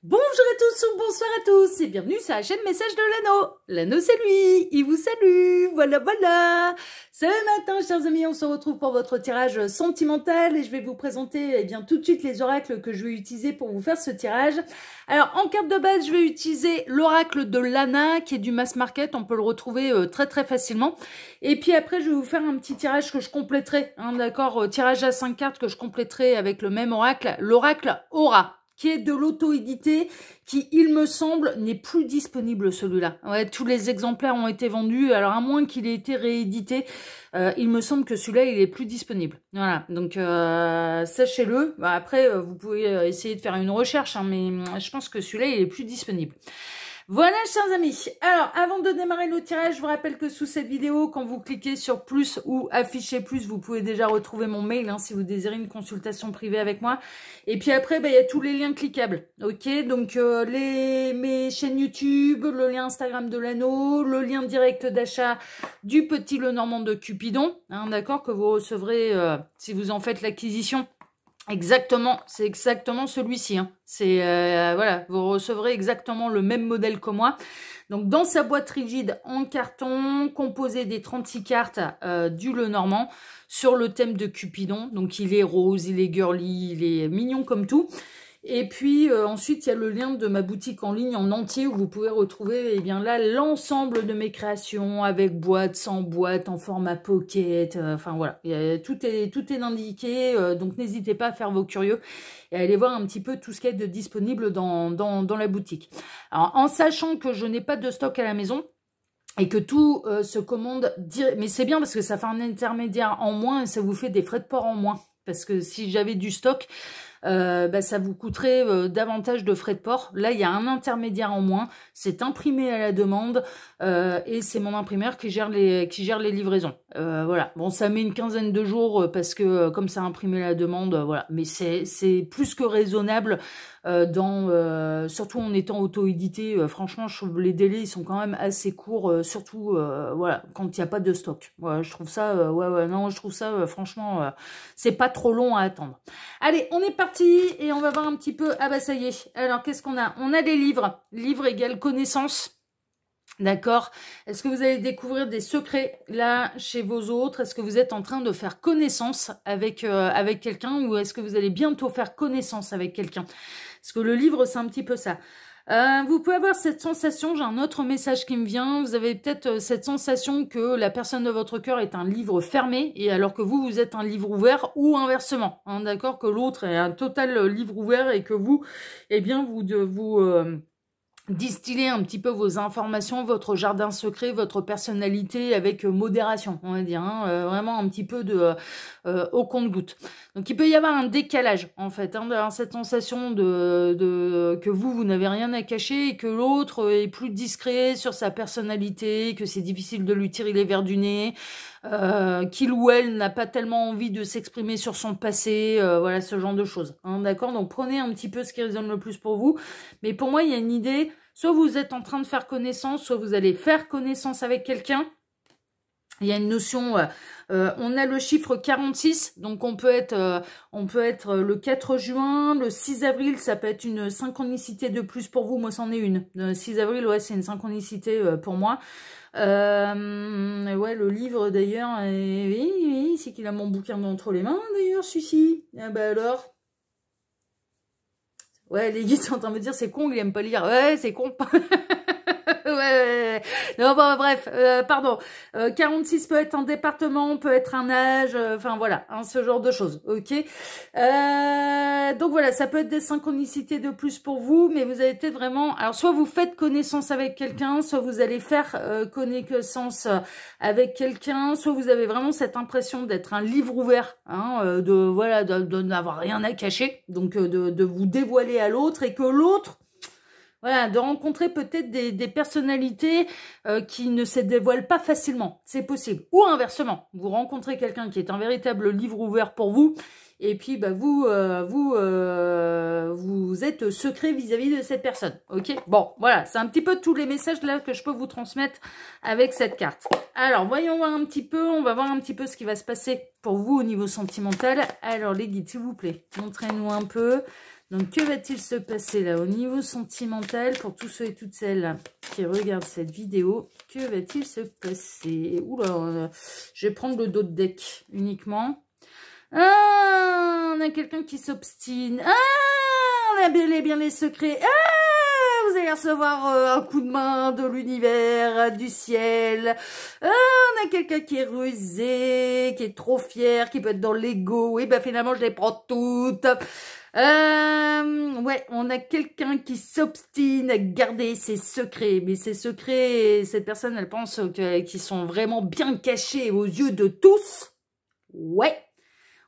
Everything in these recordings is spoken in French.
Bonjour à tous ou bonsoir à tous et bienvenue sur la chaîne Message de l'Anneau. L'Anneau c'est lui, il vous salue, voilà. Ce matin chers amis, on se retrouve pour votre tirage sentimental et je vais vous présenter tout de suite les oracles que je vais utiliser pour vous faire ce tirage. Alors en carte de base, je vais utiliser l'oracle de Lana qui est du mass market, on peut le retrouver très facilement. Et puis après je vais vous faire un petit tirage que je compléterai, d'accord, tirage à 5 cartes que je compléterai avec le même oracle, l'oracle Aura, qui est de l'auto-édité, qui, il me semble, n'est plus disponible celui-là. Ouais, tous les exemplaires ont été vendus, alors à moins qu'il ait été réédité, il me semble que celui-là, il est plus disponible. Voilà, donc sachez-le. Bah, après, vous pouvez essayer de faire une recherche, hein, mais je pense que celui-là, il est plus disponible. Voilà, chers amis. Alors, avant de démarrer le tirage, je vous rappelle que sous cette vidéo, quand vous cliquez sur plus ou afficher plus, vous pouvez déjà retrouver mon mail hein, si vous désirez une consultation privée avec moi. Et puis après, il y a tous les liens cliquables. Ok, donc mes chaînes YouTube, le lien Instagram de l'Anneau, le lien direct d'achat du petit Lenormand de Cupidon, hein, d'accord, que vous recevrez si vous en faites l'acquisition. Exactement, c'est exactement celui-ci. Hein. C'est voilà, vous recevrez exactement le même modèle que moi. Donc dans sa boîte rigide en carton, composée des 36 cartes du Lenormand sur le thème de Cupidon. Donc il est rose, il est girly, il est mignon comme tout. Et puis ensuite, il y a le lien de ma boutique en ligne en entier où vous pouvez retrouver là l'ensemble de mes créations avec boîte, sans boîte, en format pocket. Enfin voilà, tout est indiqué. Donc n'hésitez pas à faire vos curieux et à aller voir un petit peu tout ce qui est de disponible dans la boutique. Alors en sachant que je n'ai pas de stock à la maison, et que tout se commande direct. Mais c'est bien parce que ça fait un intermédiaire en moins et ça vous fait des frais de port en moins. Parce que si j'avais du stock, ça vous coûterait davantage de frais de port. Là, il y a un intermédiaire en moins. C'est imprimé à la demande et c'est mon imprimeur qui gère les livraisons. Voilà. Bon, ça met une quinzaine de jours parce que comme c'est imprimé à la demande, voilà. Mais c'est plus que raisonnable. Surtout en étant auto-édité, franchement, je trouve les délais ils sont quand même assez courts, surtout voilà quand il n'y a pas de stock. Voilà, je trouve ça, non, je trouve ça franchement, c'est pas trop long à attendre. Allez, on est parti et on va voir un petit peu. Ah bah ça y est. Alors qu'est-ce qu'on a? On a des livres. Livre égale connaissance. D'accord. Est-ce que vous allez découvrir des secrets là chez vos autres? Est-ce que vous êtes en train de faire connaissance avec quelqu'un ou est-ce que vous allez bientôt faire connaissance avec quelqu'un? Parce que le livre, c'est un petit peu ça. Vous pouvez avoir cette sensation, j'ai un autre message qui me vient, vous avez peut-être cette sensation que la personne de votre cœur est un livre fermé, et alors que vous êtes un livre ouvert, ou inversement, hein, d'accord, que l'autre est un total livre ouvert, et que vous, vous distiller un petit peu vos informations, votre jardin secret, votre personnalité avec modération, on va dire, hein, vraiment un petit peu au compte-gouttes. Donc il peut y avoir un décalage en fait, hein, dans cette sensation que vous n'avez rien à cacher et que l'autre est plus discret sur sa personnalité, que c'est difficile de lui tirer les vers du nez, qu'il ou elle n'a pas tellement envie de s'exprimer sur son passé, voilà ce genre de choses, hein, d'accord. Donc prenez un petit peu ce qui résonne le plus pour vous, mais pour moi il y a une idée, soit vous êtes en train de faire connaissance, soit vous allez faire connaissance avec quelqu'un. Il y a une notion, on a le chiffre 46, donc on peut être le 4 juin, le 6 avril, ça peut être une synchronicité de plus pour vous, moi c'en est une. Le 6 avril, ouais, c'est une synchronicité pour moi. Ouais, le livre d'ailleurs, oui, c'est qu'il a mon bouquin entre les mains d'ailleurs, celui-ci. Ah bah alors. Ouais, les guides sont en train de me dire c'est con, il aime pas lire. Ouais, c'est con. ouais. Non, bon, bref, pardon. 46 peut être un département, peut être un âge, enfin voilà, hein, ce genre de choses, ok. Donc voilà, ça peut être des synchronicités de plus pour vous, mais vous avez peut-être vraiment... Alors, soit vous faites connaissance avec quelqu'un, soit vous allez faire connaissance avec quelqu'un, soit vous avez vraiment cette impression d'être un livre ouvert, hein, de n'avoir rien à cacher, donc de vous dévoiler à l'autre et que l'autre, voilà, de rencontrer peut-être des personnalités qui ne se dévoilent pas facilement, c'est possible. Ou inversement, vous rencontrez quelqu'un qui est un véritable livre ouvert pour vous, et puis bah, vous êtes secret vis-à-vis de cette personne, ok. Bon, voilà, c'est un petit peu tous les messages là que je peux vous transmettre avec cette carte. Alors, voyons voir un petit peu, on va voir un petit peu ce qui va se passer pour vous au niveau sentimental. Alors, les guides, s'il vous plaît, montrez-nous un peu. Donc, que va-t-il se passer là au niveau sentimental pour tous ceux et toutes celles qui regardent cette vidéo? Que va-t-il se passer? Oula, je vais prendre le dos de deck uniquement. Ah, on a quelqu'un qui s'obstine. Ah, on a bel et bien les secrets. Ah, vous allez recevoir un coup de main de l'univers, du ciel. Ah, on a quelqu'un qui est rusé, qui est trop fier, qui peut être dans l'ego. Oui, bah finalement, je les prends toutes. Ouais, on a quelqu'un qui s'obstine à garder ses secrets. Mais ces secrets, cette personne, elle pense qu'ils sont vraiment bien cachés aux yeux de tous. Ouais.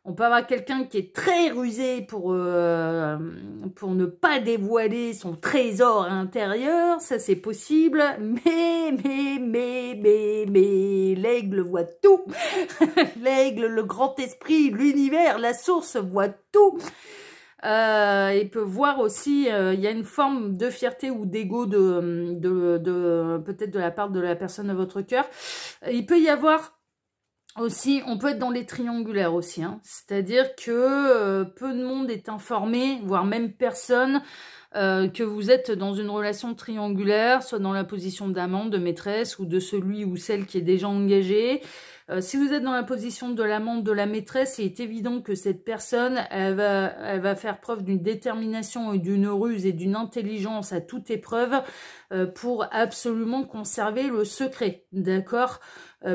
On peut avoir quelqu'un qui est très rusé pour ne pas dévoiler son trésor intérieur, ça c'est possible, mais, l'aigle voit tout. L'aigle, le grand esprit, l'univers, la source voit tout. Il peut voir aussi, il y a une forme de fierté ou d'ego peut-être de la part de la personne de votre cœur. Il peut y avoir aussi, on peut être dans les triangulaires aussi, hein. C'est-à-dire que peu de monde est informé, voire même personne, que vous êtes dans une relation triangulaire, soit dans la position d'amant, de maîtresse, ou de celui ou celle qui est déjà engagé. Si vous êtes dans la position de l'amant, de la maîtresse, il est évident que cette personne, elle va faire preuve d'une détermination et d'une ruse et d'une intelligence à toute épreuve pour absolument conserver le secret, d'accord ?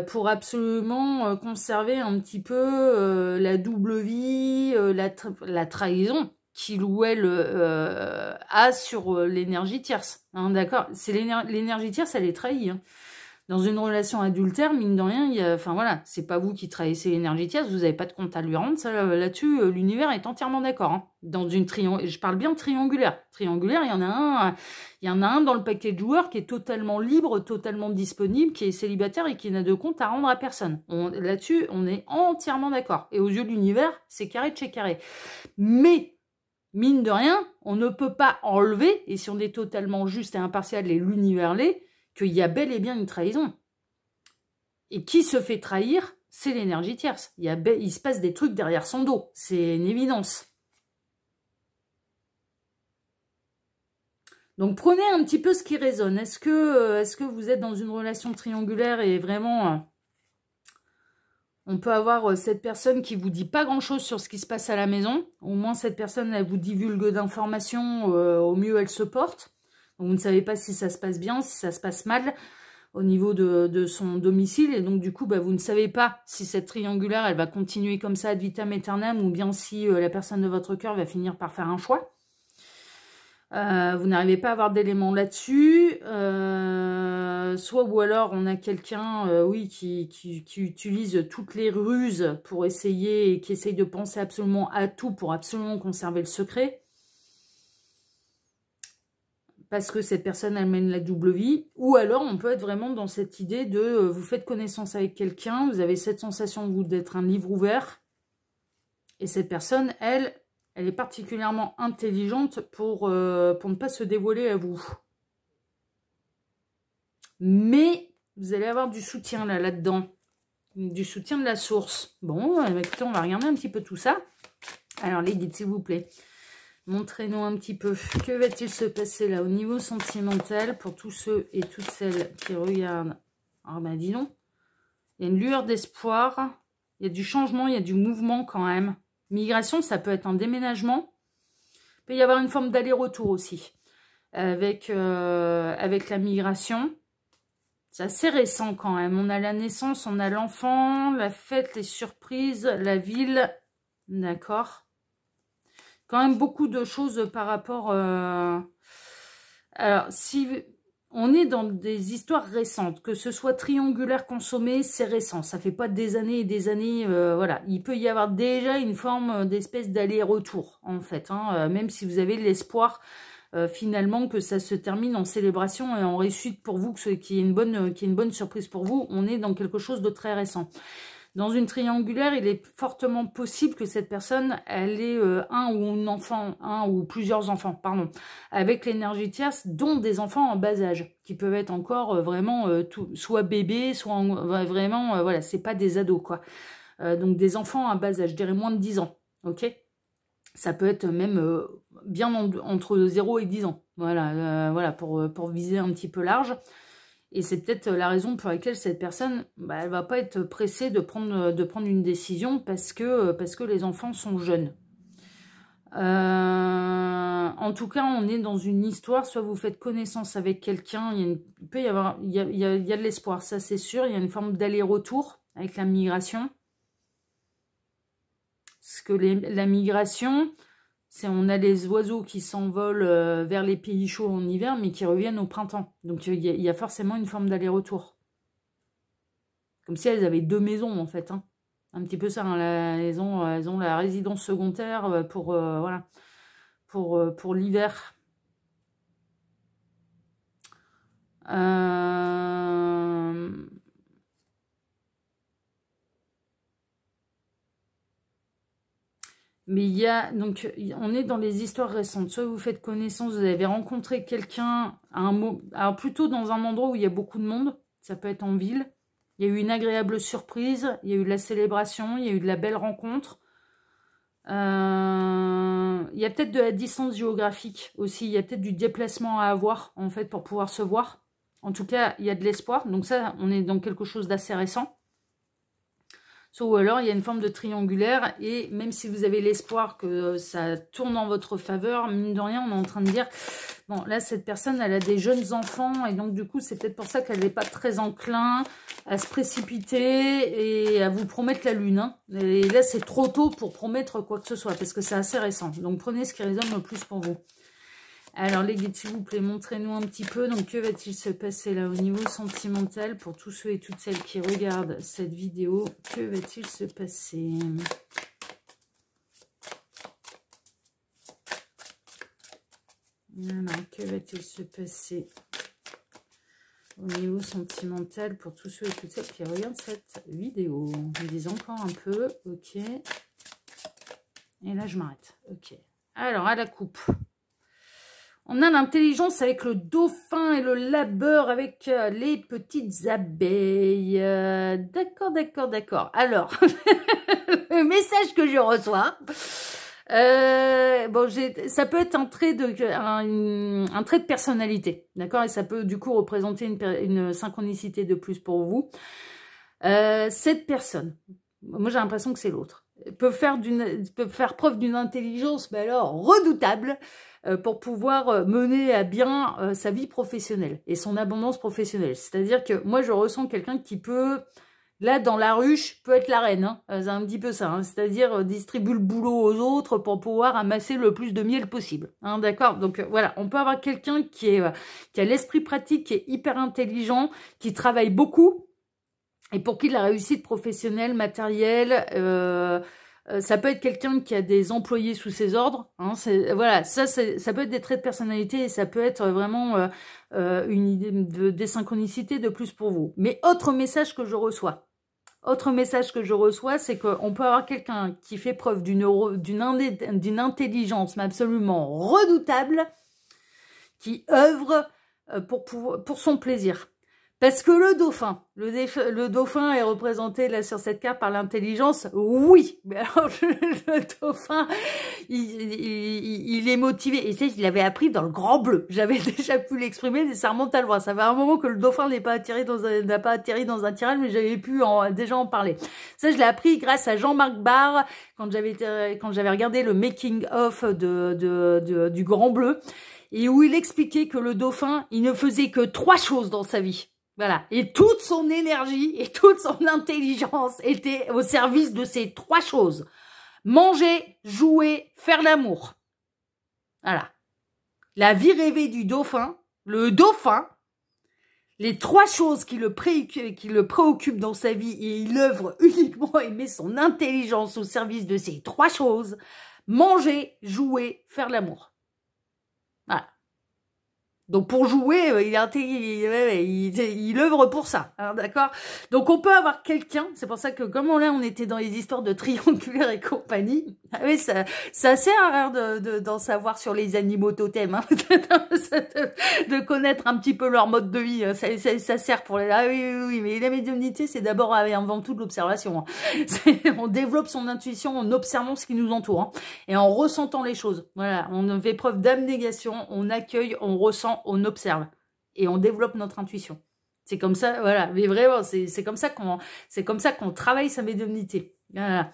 Pour absolument conserver un petit peu la double vie, la trahison qu'il ou elle a sur l'énergie tierce, hein, d'accord ? C'est l'énergie tierce, elle est trahie, hein. Dans une relation adultère, mine de rien, enfin voilà, c'est pas vous qui trahissez l'énergie tierce, vous n'avez pas de compte à lui rendre, ça, là-dessus, l'univers est entièrement d'accord, hein. Dans une je parle bien de triangulaire. Triangulaire, il y en a un dans le paquet de joueurs qui est totalement libre, totalement disponible, qui est célibataire et qui n'a de compte à rendre à personne. Là-dessus, on est entièrement d'accord. Et aux yeux de l'univers, c'est carré de chez carré. Mais mine de rien, on ne peut pas enlever, et si on est totalement juste et impartial, et l'univers l'est, qu'il y a bel et bien une trahison. Et qui se fait trahir, c'est l'énergie tierce. Il se passe des trucs derrière son dos, c'est une évidence. Donc prenez un petit peu ce qui résonne. Est-ce que vous êtes dans une relation triangulaire et vraiment... on peut avoir cette personne qui vous dit pas grand-chose sur ce qui se passe à la maison. Au moins, cette personne, elle vous divulgue d'informations. Au mieux, elle se porte. Donc, vous ne savez pas si ça se passe bien, si ça se passe mal au niveau de son domicile. Et donc, du coup, bah, vous ne savez pas si cette triangulaire, elle va continuer comme ça ad vitam aeternam ou bien si la personne de votre cœur va finir par faire un choix. Vous n'arrivez pas à avoir d'éléments là-dessus, soit ou alors on a quelqu'un, oui, qui utilise toutes les ruses pour essayer, et qui essaye de penser absolument à tout pour absolument conserver le secret, parce que cette personne, elle mène la double vie, ou alors on peut être vraiment dans cette idée de, vous faites connaissance avec quelqu'un, vous avez cette sensation, vous, d'être un livre ouvert, et cette personne, elle est particulièrement intelligente pour ne pas se dévoiler à vous. Mais vous allez avoir du soutien là-dedans. Du soutien de la source. Bon, écoutez, on va regarder un petit peu tout ça. Alors, les guides, s'il vous plaît, montrez-nous un petit peu. Que va-t-il se passer là au niveau sentimental pour tous ceux et toutes celles qui regardent? Ah ben, dis donc. Il y a une lueur d'espoir. Il y a du changement, il y a du mouvement quand même. Migration, ça peut être un déménagement. Il peut y avoir une forme d'aller-retour aussi avec la migration. C'est assez récent quand même. On a la naissance, on a l'enfant, la fête, les surprises, la ville. D'accord. Quand même beaucoup de choses par rapport... Alors, si... on est dans des histoires récentes, que ce soit triangulaire consommé, c'est récent. Ça fait pas des années et des années, voilà. Il peut y avoir déjà une forme d'espèce d'aller-retour, en fait, hein, même si vous avez l'espoir, finalement, que ça se termine en célébration et en réussite pour vous, qu'il y ait une bonne surprise pour vous. On est dans quelque chose de très récent. Dans une triangulaire, il est fortement possible que cette personne, elle ait un ou plusieurs enfants, pardon, avec l'énergie tierce, dont des enfants en bas âge, qui peuvent être encore vraiment soit bébés, soit vraiment, voilà, c'est pas des ados, quoi. Donc des enfants à bas âge, je dirais moins de 10 ans, ok ? Ça peut être même bien entre 0 et 10 ans. Voilà, voilà pour viser un petit peu large. Et c'est peut-être la raison pour laquelle cette personne, bah, elle va pas être pressée de prendre une décision parce que les enfants sont jeunes. En tout cas, on est dans une histoire, soit vous faites connaissance avec quelqu'un, il peut y avoir, il y a de l'espoir, ça c'est sûr, il y a une forme d'aller-retour avec la migration. Parce que la migration, on a les oiseaux qui s'envolent vers les pays chauds en hiver, mais qui reviennent au printemps. Donc il y a forcément une forme d'aller-retour. Comme si elles avaient deux maisons en fait. Hein. Un petit peu ça, hein, elles ont la résidence secondaire voilà, pour l'hiver. Mais il y a, donc, on est dans les histoires récentes. Soit vous faites connaissance, vous avez rencontré quelqu'un, alors plutôt dans un endroit où il y a beaucoup de monde, ça peut être en ville. Il y a eu une agréable surprise, il y a eu de la célébration, il y a eu de la belle rencontre. Il y a peut-être de la distance géographique aussi, il y a peut-être du déplacement à avoir, en fait, pour pouvoir se voir. En tout cas, il y a de l'espoir. Donc ça, on est dans quelque chose d'assez récent. Ou alors, il y a une forme de triangulaire, et même si vous avez l'espoir que ça tourne en votre faveur, mine de rien, on est en train de dire, bon, là, cette personne, elle a des jeunes enfants, et donc, du coup, c'est peut-être pour ça qu'elle n'est pas très enclin à se précipiter et à vous promettre la lune. Hein. Et là, c'est trop tôt pour promettre quoi que ce soit, parce que c'est assez récent. Donc, prenez ce qui résonne le plus pour vous. Alors les guides, s'il vous plaît, montrez-nous un petit peu. Donc que va-t-il se passer là au niveau sentimental pour tous ceux et toutes celles qui regardent cette vidéo? Que va-t-il se passer? Alors, que va-t-il se passer au niveau sentimental pour tous ceux et toutes celles qui regardent cette vidéo? Je dis encore un peu, ok. Et là, je m'arrête, ok. Alors, à la coupe. On a l'intelligence avec le dauphin et le labeur avec les petites abeilles. D'accord, d'accord, d'accord. Alors, le message que je reçois, bon, ça peut être un trait de personnalité, d'accord, et ça peut du coup représenter une synchronicité de plus pour vous. Cette personne, moi j'ai l'impression que c'est l'autre, peut faire preuve d'une intelligence, mais alors redoutable, pour pouvoir mener à bien sa vie professionnelle et son abondance professionnelle. C'est-à-dire que moi, je ressens quelqu'un qui peut, là, dans la ruche, peut être la reine. Hein. C'est un petit peu ça. Hein. C'est-à-dire distribue le boulot aux autres pour pouvoir amasser le plus de miel possible. Hein, d'accord? Donc voilà, on peut avoir quelqu'un qui a l'esprit pratique, qui est hyper intelligent, qui travaille beaucoup, et pour qui la réussite professionnelle, matérielle... ça peut être quelqu'un qui a des employés sous ses ordres. Hein, voilà, ça peut être des traits de personnalité et ça peut être vraiment une idée de désynchronicité de plus pour vous. Mais autre message que je reçois. Autre message que je reçois, c'est qu'on peut avoir quelqu'un qui fait preuve d'une intelligence mais absolument redoutable, qui œuvre pour son plaisir. Parce que le dauphin est représenté là sur cette carte par l'intelligence, oui. Mais alors le dauphin, il est motivé. Et tu sais, je l'avais appris dans le Grand Bleu. J'avais déjà pu l'exprimer, mais ça remonte à loin. Ça fait un moment que le dauphin n'a pas atterri dans un tirage, mais j'avais pu déjà en parler. Ça, je l'ai appris grâce à Jean-Marc Barr quand j'avais regardé le making of du Grand Bleu, et où il expliquait que le dauphin, il ne faisait que 3 choses dans sa vie. Voilà. Et toute son énergie et toute son intelligence était au service de ces 3 choses. Manger, jouer, faire l'amour. Voilà. La vie rêvée du dauphin, le dauphin, les 3 choses qui le préoccupent dans sa vie, et il œuvre uniquement et met son intelligence au service de ces 3 choses. Manger, jouer, faire l'amour. Voilà. Donc pour jouer, il œuvre pour ça, hein, d'accord? Donc on peut avoir quelqu'un, c'est pour ça que comme là on était dans les histoires de triangulaire et compagnie, ah oui, ça sert à rien d'en savoir sur les animaux totems, hein, de connaître un petit peu leur mode de vie, ça sert pour les... Ah oui, mais la médiumnité c'est d'abord avant tout de l'observation, hein. On développe son intuition en observant ce qui nous entoure, hein, et en ressentant les choses. Voilà, on fait preuve d'abnégation, on accueille, on ressent, on observe et on développe notre intuition. C'est comme ça, voilà. Mais vraiment, c'est comme ça qu'on travaille sa médiumnité. Voilà.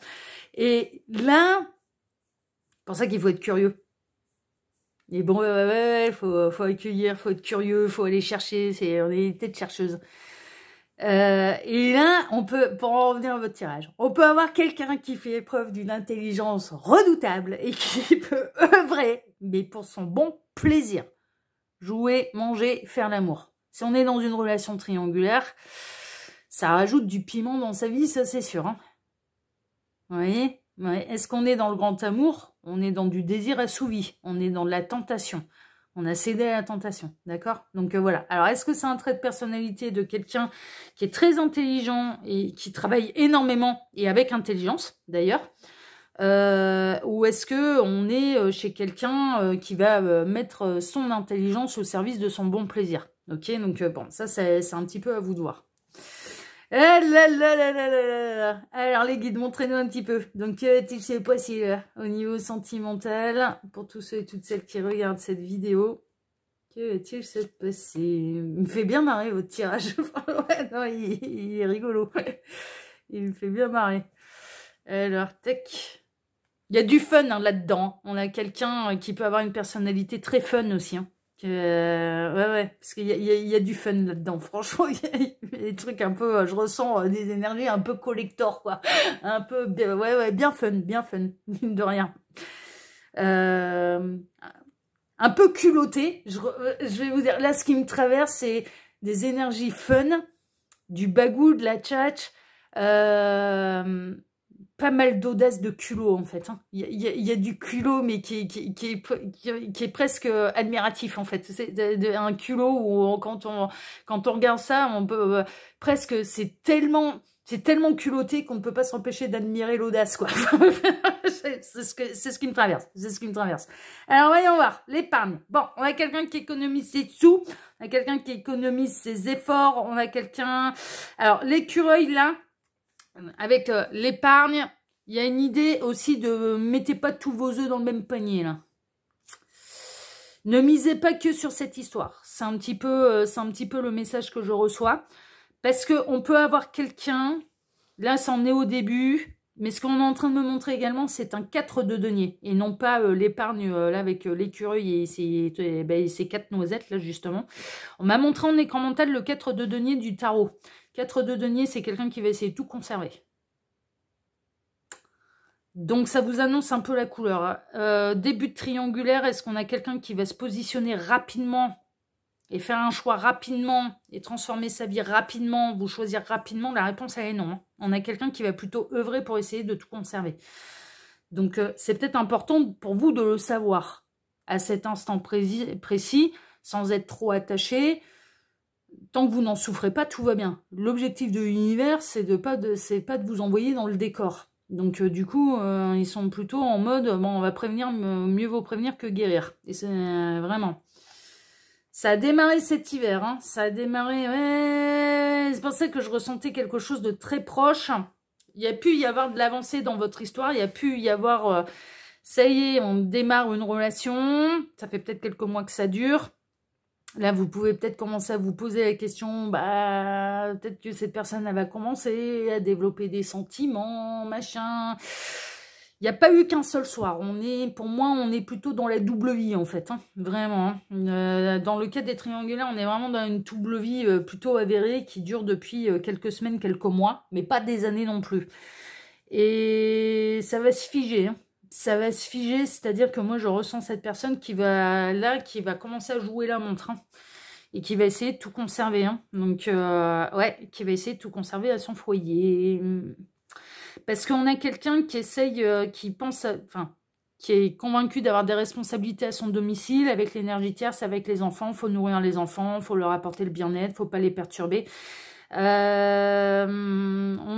Et là, c'est pour ça qu'il faut être curieux. Et bon, faut accueillir, faut être curieux, faut aller chercher. On est des têtes chercheuses. Et là, on peut, pour en revenir à votre tirage, on peut avoir quelqu'un qui fait preuve d'une intelligence redoutable et qui peut œuvrer, mais pour son bon plaisir. Jouer, manger, faire l'amour. Si on est dans une relation triangulaire, ça rajoute du piment dans sa vie, ça c'est sûr, hein. Vous voyez? Ouais. Est-ce qu'on est dans le grand amour? On est dans du désir assouvi. On est dans de la tentation. On a cédé à la tentation, d'accord? Donc voilà. Alors, est-ce que c'est un trait de personnalité de quelqu'un qui est très intelligent et qui travaille énormément et avec intelligence, d'ailleurs? Ou est-ce que on est chez quelqu'un qui va mettre son intelligence au service de son bon plaisir? Ok, donc bon, ça c'est un petit peu à vous de voir. Alors les guides, montrez-nous un petit peu. Donc que va-t-il se passer au niveau sentimental pour tous ceux et toutes celles qui regardent cette vidéo? Que va-t-il se passer? Il me fait bien marrer votre tirage. Ouais, non, il est rigolo. Il me fait bien marrer. Alors, tac. Il y a du fun hein, là-dedans. On a quelqu'un qui peut avoir une personnalité très fun aussi. Hein. Ouais, parce qu'il y a du fun là-dedans. Franchement, il y a des trucs un peu... je ressens des énergies un peu collector, quoi. Un peu... Ouais, bien fun, mine de rien. Un peu culotté. Je vais vous dire, là, ce qui me traverse, c'est des énergies fun, du bagou, de la tchatch, pas mal d'audace de culot en fait. Hein. Il y a du culot mais qui est presque admiratif en fait. C'est un culot où quand on regarde ça, on peut presque c'est tellement culotté qu'on ne peut pas s'empêcher d'admirer l'audace quoi. c'est ce qui me traverse. C'est ce qui me traverse. Alors voyons voir l'épargne. Bon, on a quelqu'un qui économise ses sous, on a quelqu'un qui économise ses efforts, on a quelqu'un. Alors l'écureuil là. Avec l'épargne, il y a une idée aussi de mettez pas tous vos œufs dans le même panier là. Ne misez pas que sur cette histoire. C'est un petit peu le message que je reçois parce que on peut avoir quelqu'un là, c'en est au début, mais ce qu'on est en train de me montrer également, c'est un 4 de denier et non pas l'épargne là avec l'écureuil et ces 4 noisettes là justement. On m'a montré en écran mental le 4 de denier du tarot. 4 de denier, c'est quelqu'un qui va essayer de tout conserver. Donc, ça vous annonce un peu la couleur. Début de triangulaire, est-ce qu'on a quelqu'un qui va se positionner rapidement et faire un choix rapidement et transformer sa vie rapidement, vous choisir rapidement? La réponse, elle est non. Hein. On a quelqu'un qui va plutôt œuvrer pour essayer de tout conserver. Donc, c'est peut-être important pour vous de le savoir à cet instant précis sans être trop attaché. Tant que vous n'en souffrez pas, tout va bien. L'objectif de l'univers, c'est pas de vous envoyer dans le décor. Donc du coup, ils sont plutôt en mode, bon, on va prévenir, mieux vaut prévenir que guérir. Et c'est vraiment... Ça a démarré cet hiver, hein. Ça a démarré... Ouais, c'est pour ça que je ressentais quelque chose de très proche. Il y a pu y avoir de l'avancée dans votre histoire. Il y a pu y avoir... ça y est, on démarre une relation. Ça fait peut-être quelques mois que ça dure. Là, vous pouvez peut-être commencer à vous poser la question, bah, peut-être que cette personne, elle va commencer à développer des sentiments, machin. Il n'y a pas eu qu'un seul soir. Pour moi, on est plutôt dans la double vie, en fait. Hein, vraiment. Hein. Dans le cas des triangulaires, on est vraiment dans une double vie plutôt avérée qui dure depuis quelques semaines, quelques mois, mais pas des années non plus. Et ça va se figer, hein. Ça va se figer, c'est-à-dire que moi, je ressens cette personne qui va commencer à jouer la montre. Hein, et qui va essayer de tout conserver. Hein. Donc, ouais, qui va essayer de tout conserver à son foyer. Parce qu'on a quelqu'un qui essaye, qui pense à... Enfin, qui est convaincu d'avoir des responsabilités à son domicile, avec l'énergie tierce, avec les enfants. Il faut nourrir les enfants, il faut leur apporter le bien-être, il ne faut pas les perturber. On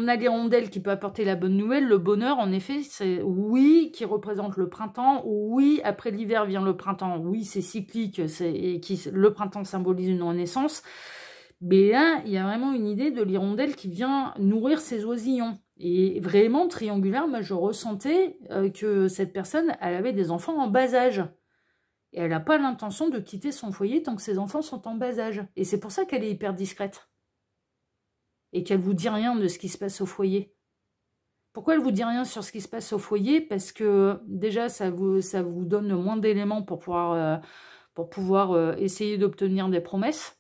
a l'hirondelle qui peut apporter la bonne nouvelle, le bonheur, en effet, c'est oui, qui représente le printemps, oui, après l'hiver vient le printemps, oui, c'est cyclique, le printemps symbolise une renaissance, mais là, il y a vraiment une idée de l'hirondelle qui vient nourrir ses oisillons. Et vraiment, triangulaire, moi, je ressentais que cette personne, elle avait des enfants en bas âge. Et elle n'a pas l'intention de quitter son foyer tant que ses enfants sont en bas âge. Et c'est pour ça qu'elle est hyper discrète. Et qu'elle vous dit rien de ce qui se passe au foyer. Pourquoi elle vous dit rien sur ce qui se passe au foyer? Parce que déjà, ça vous donne moins d'éléments pour pouvoir essayer d'obtenir des promesses.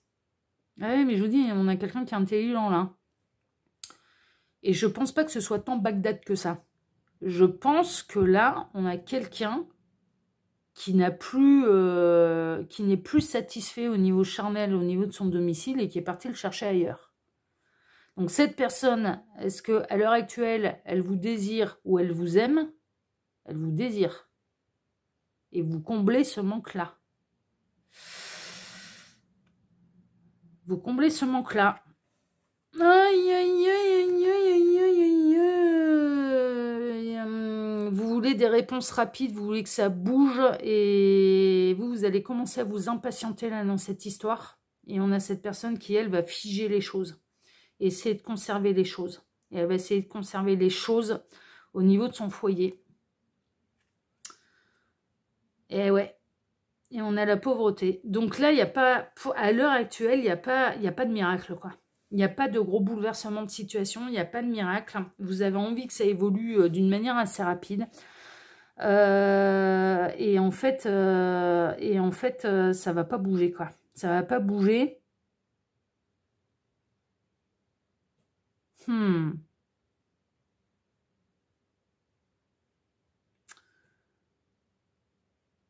Ah oui, mais je vous dis, on a quelqu'un qui est intelligent là. Et je pense pas que ce soit tant Bagdad que ça. Je pense que là, on a quelqu'un qui n'est plus satisfait au niveau charnel, au niveau de son domicile, et qui est parti le chercher ailleurs. Donc cette personne, est-ce qu'à l'heure actuelle, elle vous désire ou elle vous aime? Elle vous désire. Et vous comblez ce manque-là. Vous comblez ce manque-là. Aïe, aïe, aïe, aïe, aïe, aïe, aïe. Vous voulez des réponses rapides, vous voulez que ça bouge, et vous allez commencer à vous impatienter là dans cette histoire. Et on a cette personne qui, elle, va figer les choses. Essayer de conserver les choses. Et elle va essayer de conserver les choses au niveau de son foyer. Et ouais. Et on a la pauvreté. Donc là, il n'y a pas, à l'heure actuelle, il n'y a pas de miracle, quoi. Il n'y a pas de gros bouleversement de situation, il n'y a pas de miracle. Vous avez envie que ça évolue d'une manière assez rapide. Et en fait, ça ne va pas bouger, quoi. Ça ne va pas bouger.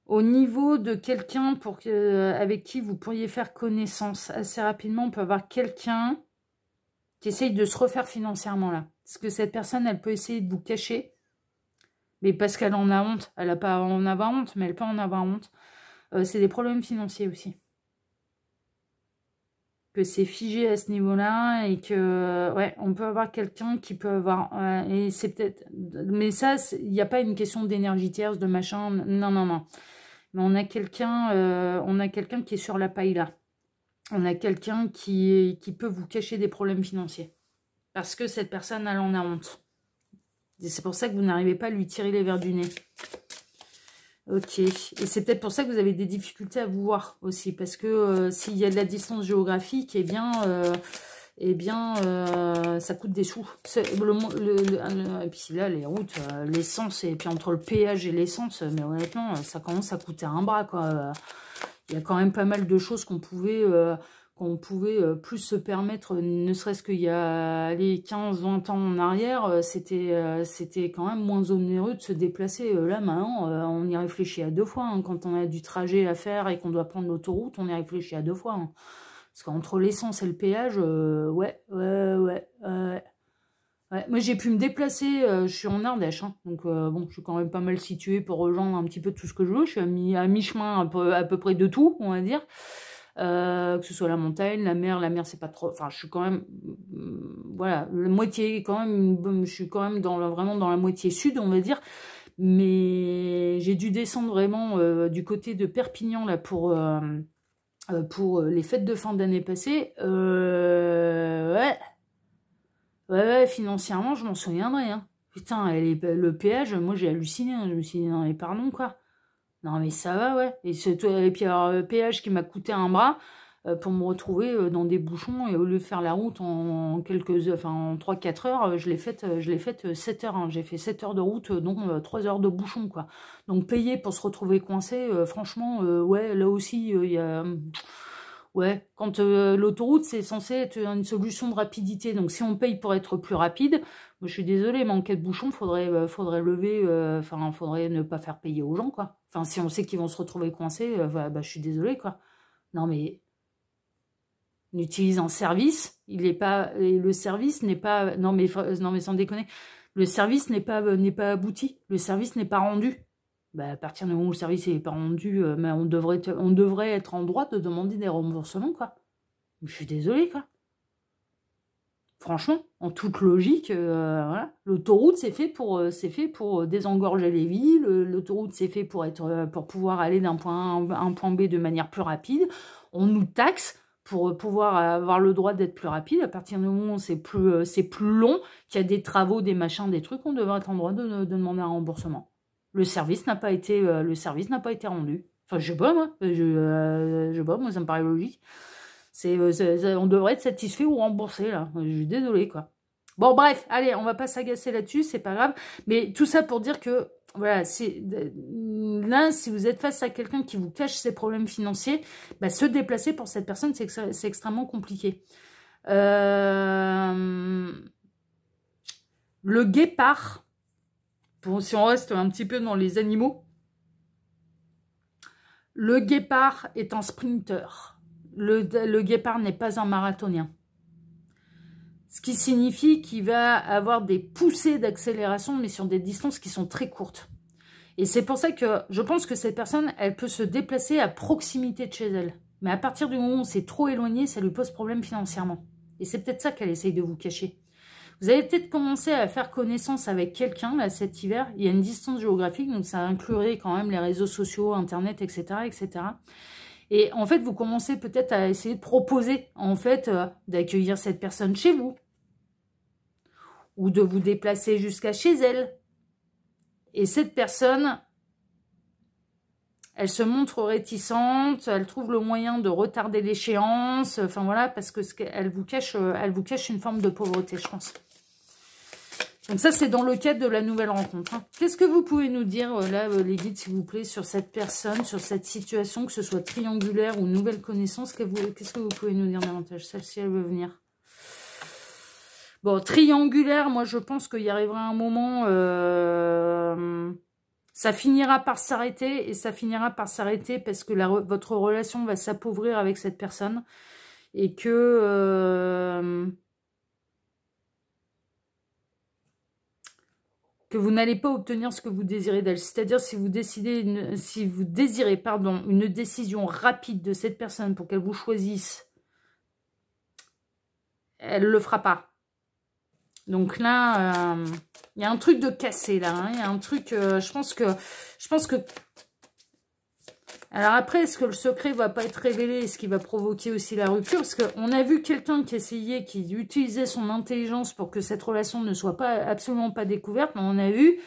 Au niveau de quelqu'un avec qui vous pourriez faire connaissance assez rapidement, on peut avoir quelqu'un qui essaye de se refaire financièrement là. Parce que cette personne, elle peut essayer de vous cacher, mais parce qu'elle en a honte. Elle n'a pas à en avoir honte, mais elle peut en avoir honte. C'est des problèmes financiers aussi. Que c'est figé à ce niveau-là et que, ouais, on peut avoir quelqu'un qui peut avoir... et c'est peut-être... Mais ça, il n'y a pas une question d'énergie tierce, de machin, non, non, non. Mais on a quelqu'un qui est sur la paille là. On a quelqu'un qui peut vous cacher des problèmes financiers. Parce que cette personne, elle en a honte. Et c'est pour ça que vous n'arrivez pas à lui tirer les verres du nez. Ok. Et c'est peut-être pour ça que vous avez des difficultés à vous voir aussi. Parce que s'il y a de la distance géographique, eh bien, ça coûte des sous. Et puis là, les routes, l'essence, et puis entre le péage et l'essence, mais honnêtement, ça commence à coûter un bras, quoi. Il y a quand même pas mal de choses qu'on pouvait plus se permettre, ne serait-ce qu'il y a 15-20 ans en arrière, c'était quand même moins onéreux de se déplacer. Là, maintenant, on y réfléchit à deux fois. Hein. Quand on a du trajet à faire et qu'on doit prendre l'autoroute, on y réfléchit à deux fois. Hein. Parce qu'entre l'essence et le péage, ouais. Moi, j'ai pu me déplacer, je suis en Ardèche, hein, donc bon, je suis quand même pas mal située pour rejoindre un petit peu tout ce que je veux. Je suis à mi-chemin à peu près de tout, on va dire. Que ce soit la montagne, la mer c'est pas trop... Enfin, je suis quand même... voilà, la moitié, quand même, je suis quand même vraiment dans la moitié sud, on va dire. Mais j'ai dû descendre vraiment du côté de Perpignan, là, pour les fêtes de fin d'année passée. Ouais, financièrement, je m'en souviendrai. Hein. Putain, le péage, moi j'ai halluciné. Hein. Je me suis dit, non mais pardon quoi. Non mais ça va, ouais. Et puis alors, le péage qui m'a coûté un bras pour me retrouver dans des bouchons. Et au lieu de faire la route en 3-4 heures, je l'ai faite 7 heures. Hein. J'ai fait 7 heures de route, dont 3 heures de bouchon, quoi. Donc payer pour se retrouver coincé, franchement, ouais, là aussi, il y a... Ouais, quand l'autoroute, c'est censé être une solution de rapidité. Donc, si on paye pour être plus rapide, moi, je suis désolée, mais en cas de bouchon, faudrait lever... faudrait ne pas faire payer aux gens, quoi. Enfin, si on sait qu'ils vont se retrouver coincés, je suis désolée, quoi. Non, mais... On utilise un service, le service n'est pas... Non, mais sans déconner. Le service n'est pas abouti. Le service n'est pas rendu. Bah, à partir du moment où le service n'est pas rendu, mais on devrait être en droit de demander des remboursements, quoi. Je suis désolée, quoi. Franchement, en toute logique, voilà. L'autoroute, c'est fait pour désengorger les villes. L'autoroute, c'est fait pour pouvoir aller d'un point A à un point B de manière plus rapide. On nous taxe pour pouvoir avoir le droit d'être plus rapide. À partir du moment où c'est plus long, qu'il y a des travaux, des machins, des trucs, on devrait être en droit de demander un remboursement. Le service n'a pas été rendu. Enfin, je sais pas, moi. Je sais pas, moi, ça me paraît logique. On devrait être satisfait ou remboursé, là. Je suis désolée, quoi. Bon, bref, allez, on va pas s'agacer là-dessus, c'est pas grave. Mais tout ça pour dire que, voilà, là, si vous êtes face à quelqu'un qui vous cache ses problèmes financiers, bah, se déplacer pour cette personne, c'est extrêmement compliqué. Le guépard, si on reste un petit peu dans les animaux, le guépard est un sprinter. Le guépard n'est pas un marathonien. Ce qui signifie qu'il va avoir des poussées d'accélération, mais sur des distances qui sont très courtes. Et c'est pour ça que je pense que cette personne, elle peut se déplacer à proximité de chez elle. Mais à partir du moment où c'est trop éloigné, ça lui pose problème financièrement. Et c'est peut-être ça qu'elle essaye de vous cacher. Vous avez peut-être commencé à faire connaissance avec quelqu'un là cet hiver. Il y a une distance géographique, donc ça inclurait quand même les réseaux sociaux, Internet, etc., etc. Et en fait, vous commencez peut-être à essayer de proposer, en fait, d'accueillir cette personne chez vous. Ou de vous déplacer jusqu'à chez elle. Et cette personne, elle se montre réticente, elle trouve le moyen de retarder l'échéance, enfin voilà, parce que elle vous cache une forme de pauvreté, je pense. Donc ça, c'est dans le cadre de la nouvelle rencontre. Hein. Qu'est-ce que vous pouvez nous dire, là, les guides, s'il vous plaît, sur cette personne, sur cette situation, que ce soit triangulaire ou nouvelle connaissance, qu'est-ce que vous pouvez nous dire davantage? Celle-ci, elle veut venir. Bon, triangulaire, moi, je pense qu'il y arrivera un moment... ça finira par s'arrêter, et ça finira par s'arrêter parce que votre relation va s'appauvrir avec cette personne, et que vous n'allez pas obtenir ce que vous désirez d'elle. C'est-à-dire si vous désirez une décision rapide de cette personne pour qu'elle vous choisisse, elle ne le fera pas. Donc là, il y a un truc de cassé là. Hein. Il y a un truc, je pense que... Alors après, est-ce que le secret va pas être révélé? Est-ce qui va provoquer aussi la rupture? Parce qu'on a vu quelqu'un qui utilisait son intelligence pour que cette relation ne soit absolument pas découverte. Mais on a vu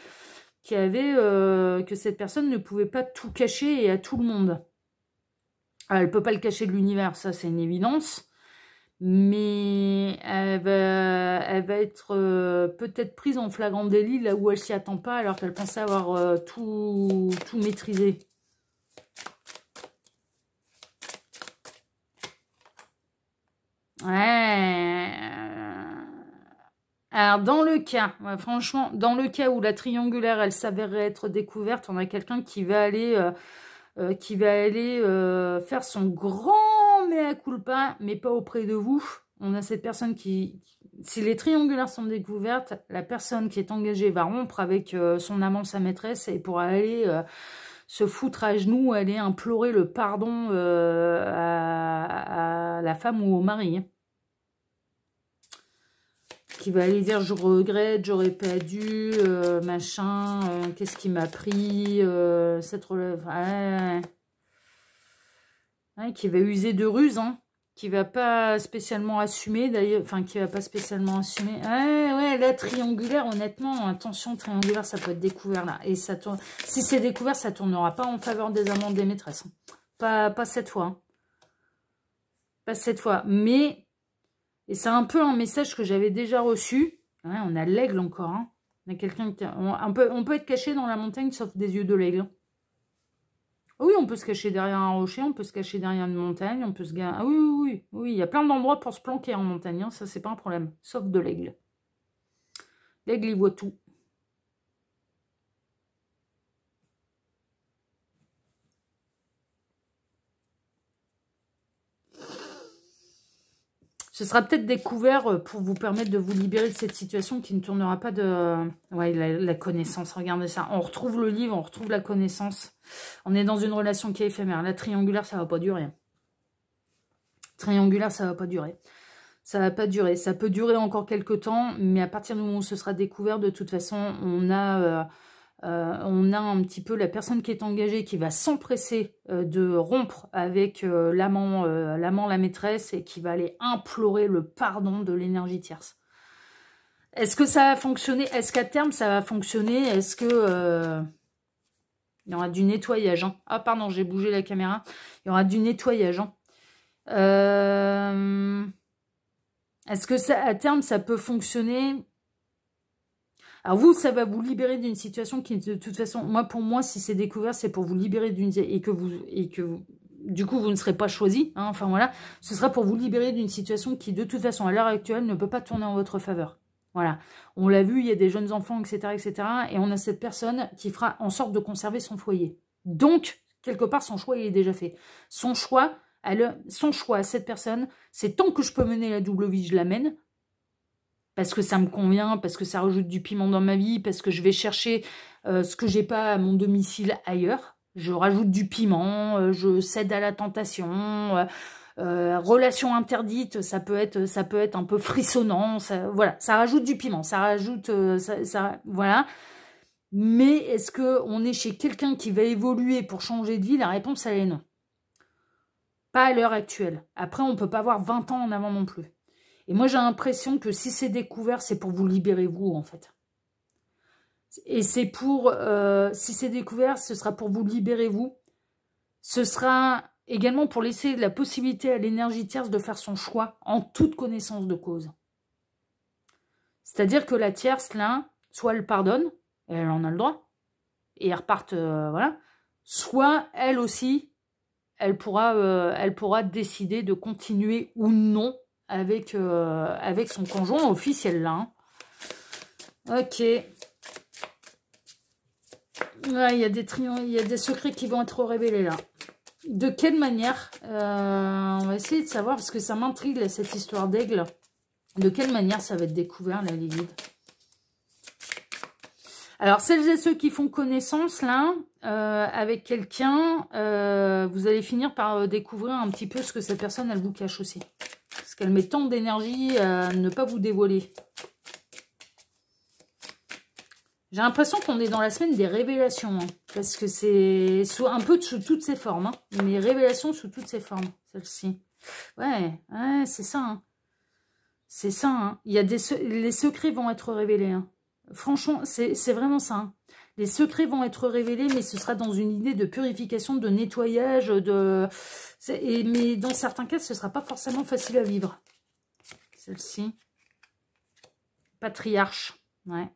que cette personne ne pouvait pas tout cacher et à tout le monde. Alors, elle ne peut pas le cacher de l'univers, ça c'est une évidence. Mais elle va être peut-être prise en flagrant délit là où elle s'y attend pas, alors qu'elle pensait avoir tout maîtrisé. Ouais. Alors, dans le cas, franchement, dans le cas où la triangulaire, elle s'avérerait être découverte, on a quelqu'un qui va aller, faire son grand mea culpa, mais pas auprès de vous. On a cette personne qui... Si les triangulaires sont découvertes, la personne qui est engagée va rompre avec son amant, sa maîtresse, et pourra aller... se foutre à genoux, aller implorer le pardon à la femme ou au mari. Qui va aller dire je regrette, j'aurais pas dû, machin, qu'est-ce qui m'a pris, cette relève. Ouais, qui va user de ruse, hein, qui va pas spécialement assumer d'ailleurs, enfin qui va pas spécialement assumer. Ouais, la triangulaire, honnêtement, attention, triangulaire, ça peut être découvert là. Et ça tourne. Si c'est découvert, ça tournera pas en faveur des amants des maîtresses. Hein. Pas cette fois. Hein. Pas cette fois. Mais, et c'est un peu un message que j'avais déjà reçu. Ouais, on a l'aigle encore. Hein. On a quelqu'un qui. On peut être caché dans la montagne sauf des yeux de l'aigle. Oui, on peut se cacher derrière un rocher, on peut se cacher derrière une montagne, on peut se... Ah oui, il y a plein d'endroits pour se planquer en montagne, hein, ça c'est pas un problème, sauf de l'aigle. L'aigle, il voit tout. Ce sera peut-être découvert pour vous permettre de vous libérer de cette situation qui ne tournera pas de... Ouais, la connaissance, regardez ça. On retrouve le livre, on retrouve la connaissance. On est dans une relation qui est éphémère. La triangulaire, ça va pas durer. Triangulaire, ça va pas durer. Ça va pas durer. Ça peut durer encore quelques temps, mais à partir du moment où ce sera découvert, de toute façon, on a un petit peu la personne qui est engagée qui va s'empresser de rompre avec l'amant, la maîtresse, et qui va aller implorer le pardon de l'énergie tierce. Est-ce que ça va fonctionner? Est-ce qu'à terme ça va fonctionner? Est-ce que il y aura du nettoyage, hein? Ah pardon, j'ai bougé la caméra. Il y aura du nettoyage, hein. Est-ce que ça, à terme, ça peut fonctionner? Alors vous, ça va vous libérer d'une situation qui, de toute façon, pour moi, si c'est découvert, c'est pour vous libérer d'une... Et que du coup, vous ne serez pas choisi. Hein, enfin voilà, ce sera pour vous libérer d'une situation qui, de toute façon, à l'heure actuelle, ne peut pas tourner en votre faveur. Voilà. On l'a vu, il y a des jeunes enfants, etc., etc. Et on a cette personne qui fera en sorte de conserver son foyer. Donc, quelque part, son choix, il est déjà fait. Son choix à cette personne, c'est tant que je peux mener la double vie, je l'amène. Parce que ça me convient, parce que ça rajoute du piment dans ma vie, parce que je vais chercher ce que j'ai pas à mon domicile ailleurs. Je rajoute du piment, je cède à la tentation. Relation interdite, ça peut être un peu frissonnant. Voilà, ça rajoute du piment, ça rajoute, voilà. Mais est-ce que on est chez quelqu'un qui va évoluer pour changer de vie? La réponse, elle est non. Pas à l'heure actuelle. Après, on peut pas avoir 20 ans en avant non plus. Et moi, j'ai l'impression que si c'est découvert, c'est pour vous libérer vous, en fait. Et c'est pour... si c'est découvert, ce sera pour vous libérer vous. Ce sera également pour laisser la possibilité à l'énergie tierce de faire son choix en toute connaissance de cause. C'est-à-dire que la tierce, là, soit elle pardonne, et elle en a le droit, et elle reparte, voilà. Soit, elle aussi, elle pourra décider de continuer ou non avec son conjoint officiel, là. Hein. Ok. Ouais, il y a des secrets qui vont être révélés, là. De quelle manière on va essayer de savoir, parce que ça m'intrigue, là, cette histoire d'aigle. De quelle manière ça va être découvert, là, les guides? Alors, celles et ceux qui font connaissance, là, avec quelqu'un, vous allez finir par découvrir un petit peu ce que cette personne, elle vous cache aussi. Parce qu'elle met tant d'énergie à ne pas vous dévoiler. J'ai l'impression qu'on est dans la semaine des révélations. Hein, parce que c'est un peu sous toutes ses formes. Hein, mais révélations sous toutes ses formes, celle-ci. Ouais, c'est ça. Hein. C'est ça. Hein. Il y a les secrets vont être révélés. Hein. Franchement, c'est vraiment ça. Hein. Les secrets vont être révélés, mais ce sera dans une idée de purification, de nettoyage, mais dans certains cas, ce ne sera pas forcément facile à vivre. Celle-ci. Patriarche. Ouais.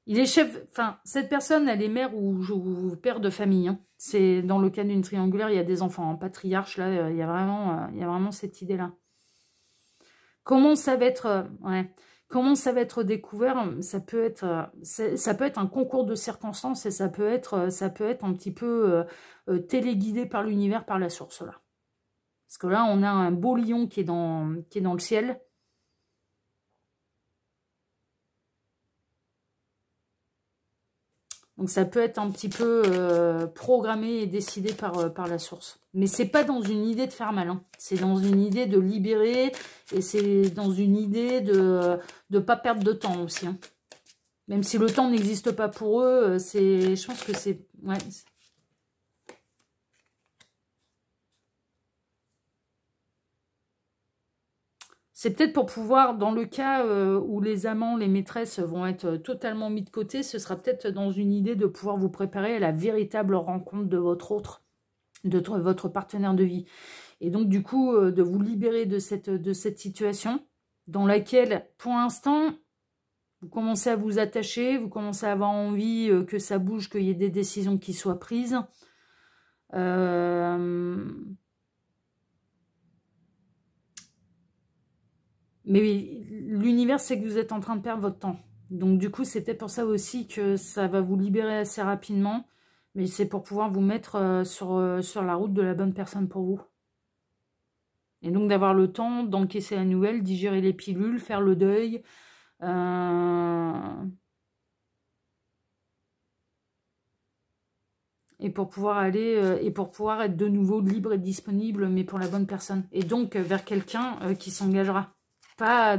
Il est chef... Enfin, cette personne, elle est mère ou père de famille. Hein. C'est dans le cas d'une triangulaire, il y a des enfants. En patriarche, là, il y a vraiment cette idée-là. Comment ça va être... ouais. Comment ça va être découvert? Ça peut être un concours de circonstances et ça peut être un petit peu téléguidé par l'univers, par la source, là. Parce que là, on a un beau lion qui est dans le ciel. Donc ça peut être un petit peu programmé et décidé par la source. Mais c'est pas dans une idée de faire mal. Hein. C'est dans une idée de libérer et c'est dans une idée de ne pas perdre de temps aussi. Hein. Même si le temps n'existe pas pour eux, je pense que c'est... Ouais, c'est peut-être pour pouvoir, dans le cas où les amants, les maîtresses vont être totalement mis de côté, ce sera peut-être dans une idée de pouvoir vous préparer à la véritable rencontre de votre partenaire de vie. Et donc, du coup, de vous libérer de cette situation dans laquelle, pour l'instant, vous commencez à vous attacher, vous commencez à avoir envie que ça bouge, qu'il y ait des décisions qui soient prises. Mais l'univers, c'est que vous êtes en train de perdre votre temps. Donc, du coup, c'était pour ça aussi que ça va vous libérer assez rapidement. Mais c'est pour pouvoir vous mettre sur la route de la bonne personne pour vous. Et donc d'avoir le temps d'encaisser la nouvelle, digérer les pilules, faire le deuil. Et pour pouvoir aller, et pour pouvoir être de nouveau libre et disponible, mais pour la bonne personne. Et donc vers quelqu'un qui s'engagera. Pas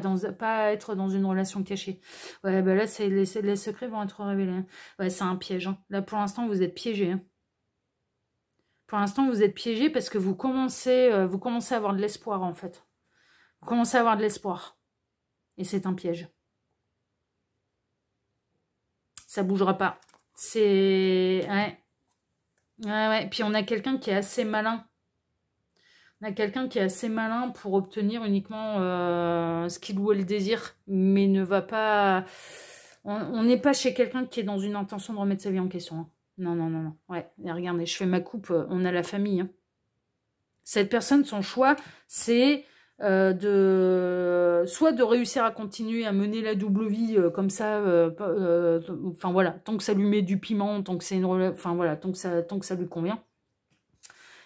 être dans une relation cachée. Ouais, bah là, les secrets vont être révélés. Hein. Ouais, c'est un piège. Hein. Là, pour l'instant, vous êtes piégé. Hein. Pour l'instant, vous êtes piégé parce que vous commencez à avoir de l'espoir, en fait. Vous commencez à avoir de l'espoir. Et c'est un piège. Ça bougera pas. C'est... Ouais. Ouais. Puis on a quelqu'un qui est assez malin. On a quelqu'un qui est assez malin pour obtenir uniquement ce qu'il ou elle désire, mais ne va pas... On n'est pas chez quelqu'un qui est dans une intention de remettre sa vie en question. Hein. Non. Ouais, et regardez, je fais ma coupe, on a la famille. Hein. Cette personne, son choix, c'est soit de réussir à continuer à mener la double vie comme ça, enfin voilà, tant que ça lui met du piment, tant que c'est une... Enfin voilà, tant que ça lui convient.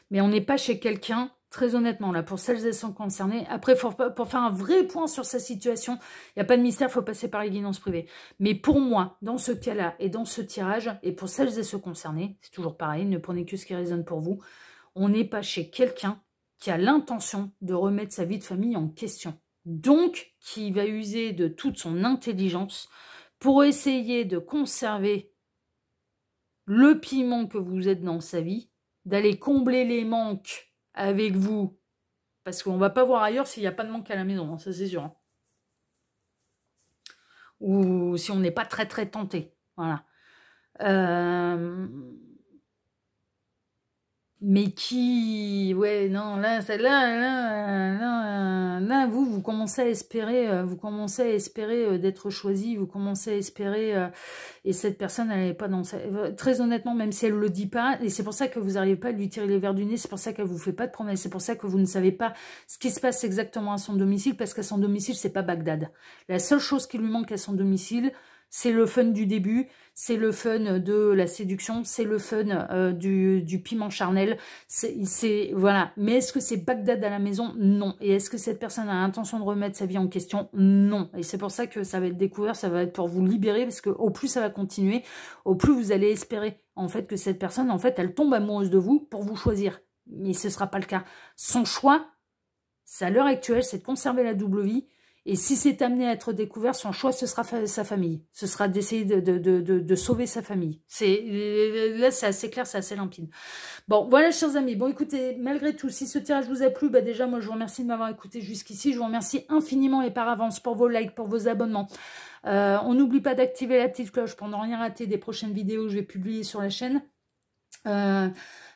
Mais on n'est pas chez quelqu'un, très honnêtement, là, pour celles et ceux concernés. Après, pour faire un vrai point sur sa situation, il n'y a pas de mystère, il faut passer par les guidances privées. Mais pour moi, dans ce cas-là et dans ce tirage, et pour celles et ceux concernés, c'est toujours pareil, ne prenez que ce qui résonne pour vous, on n'est pas chez quelqu'un qui a l'intention de remettre sa vie de famille en question. Donc, qui va user de toute son intelligence pour essayer de conserver le piment que vous êtes dans sa vie, d'aller combler les manques avec vous, parce qu'on ne va pas voir ailleurs s'il n'y a pas de manque à la maison, hein, ça c'est sûr. Hein. Ou si on n'est pas très très tenté. Voilà. Mais qui... Ouais, non, là, vous commencez à espérer, d'être choisi, vous commencez à espérer, et cette personne, elle n'est pas dans sa... Très honnêtement, même si elle ne le dit pas, et c'est pour ça que vous n'arrivez pas à lui tirer les verres du nez, c'est pour ça qu'elle ne vous fait pas de promesses, c'est pour ça que vous ne savez pas ce qui se passe exactement à son domicile, parce qu'à son domicile, c'est pas Bagdad. La seule chose qui lui manque à son domicile, c'est le fun du début, c'est le fun de la séduction, c'est le fun du piment charnel. Voilà. Mais est-ce que c'est Bagdad à la maison? Non. Et est-ce que cette personne a l'intention de remettre sa vie en question? Non. Et c'est pour ça que ça va être découvert, ça va être pour vous libérer, parce que au plus ça va continuer, au plus vous allez espérer en fait que cette personne, en fait, elle tombe amoureuse de vous pour vous choisir. Mais ce ne sera pas le cas. Son choix, c'est à l'heure actuelle, c'est de conserver la double vie. Et si c'est amené à être découvert, son choix, ce sera sa famille. Ce sera d'essayer de sauver sa famille. Là, c'est assez clair, c'est assez limpide. Bon, voilà, chers amis. Bon, écoutez, malgré tout, si ce tirage vous a plu, bah déjà, moi, je vous remercie de m'avoir écouté jusqu'ici. Je vous remercie infiniment et par avance pour vos likes, pour vos abonnements. On n'oublie pas d'activer la petite cloche pour ne rien rater des prochaines vidéos que je vais publier sur la chaîne.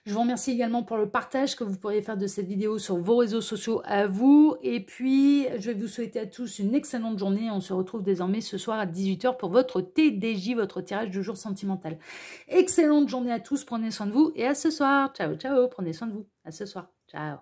Je vous remercie également pour le partage que vous pourriez faire de cette vidéo sur vos réseaux sociaux à vous. Et puis, je vais vous souhaiter à tous une excellente journée. On se retrouve désormais ce soir à 18 h pour votre TDJ, votre tirage du jour sentimental. Excellente journée à tous, prenez soin de vous et à ce soir. Ciao, ciao, prenez soin de vous. À ce soir. Ciao.